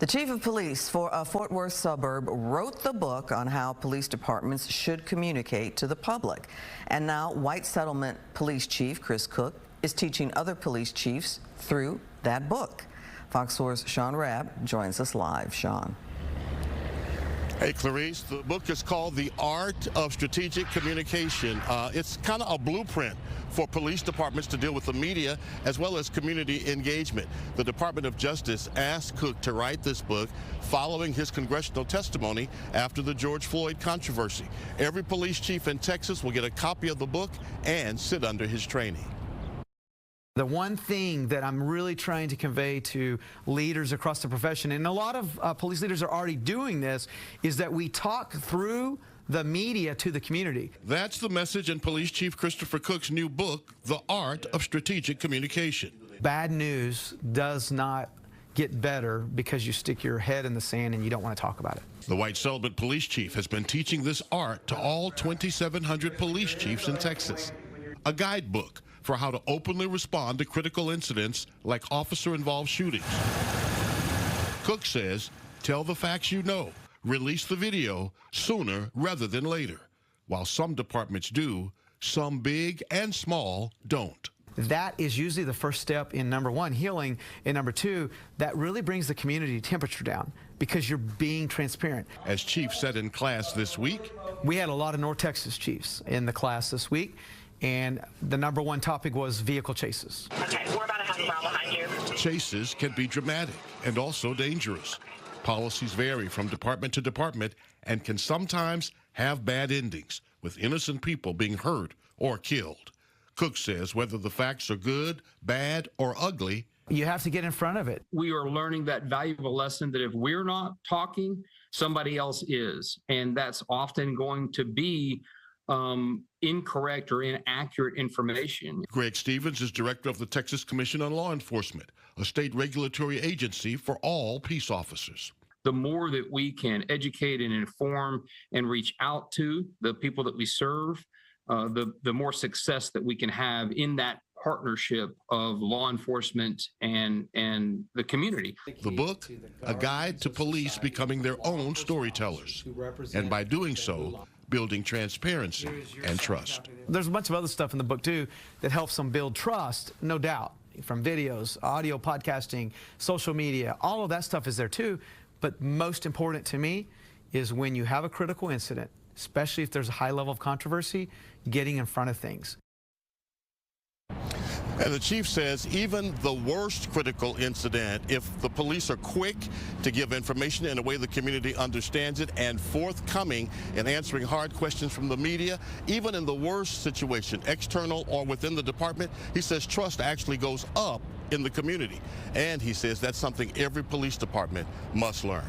The chief of police for a Fort Worth suburb wrote the book on how police departments should communicate to the public. And now White Settlement Police Chief Chris Cook is teaching other police chiefs through that book. Fox 4's Sean Rabb joins us live. Sean. Hey, Clarice, the book is called The Art of Strategic Communication. It's kind of a blueprint for police departments to deal with the media as well as community engagement. The Department of Justice asked Cook to write this book following his congressional testimony after the George Floyd controversy. Every police chief in Texas will get a copy of the book and sit under his training. The one thing that I'm really trying to convey to leaders across the profession, and a lot of police leaders are already doing this, is that we talk through the media to the community. That's the message in Police Chief Christopher Cook's new book, The Art of Strategic Communication. Bad news does not get better because you stick your head in the sand and you don't want to talk about it. The White Settlement Police Chief has been teaching this art to all 2,700 police chiefs in Texas. A guidebook for how to openly respond to critical incidents like officer-involved shootings. Cook says, tell the facts you know, release the video sooner rather than later. While some departments do, some big and small don't. That is usually the first step in number one, healing, and number two, that really brings the community temperature down because you're being transparent. As Chief said in class this week, we had a lot of North Texas chiefs in the class this week, and the number one topic was vehicle chases. Okay, we're about to have a mile behind you. Chases can be dramatic and also dangerous. Policies vary from department to department and can sometimes have bad endings, with innocent people being hurt or killed. Cook says whether the facts are good, bad, or ugly, you have to get in front of it. We are learning that valuable lesson that if we're not talking, somebody else is. And that's often going to be incorrect or inaccurate information. Greg Stevens is director of the Texas Commission on Law Enforcement, a state regulatory agency for all peace officers. The more that we can educate and inform and reach out to the people that we serve, the more success that we can have in that partnership of law enforcement and the community. The book, a guide to police becoming their own storytellers, and by doing so, building transparency and trust. There's a bunch of other stuff in the book too that helps them build trust, no doubt, from videos, audio, podcasting, social media, all of that stuff is there too. But most important to me is when you have a critical incident, especially if there's a high level of controversy, getting in front of things. And the chief says even the worst critical incident, if the police are quick to give information in a way the community understands it and forthcoming in answering hard questions from the media, even in the worst situation, external or within the department, he says trust actually goes up in the community. And he says that's something every police department must learn.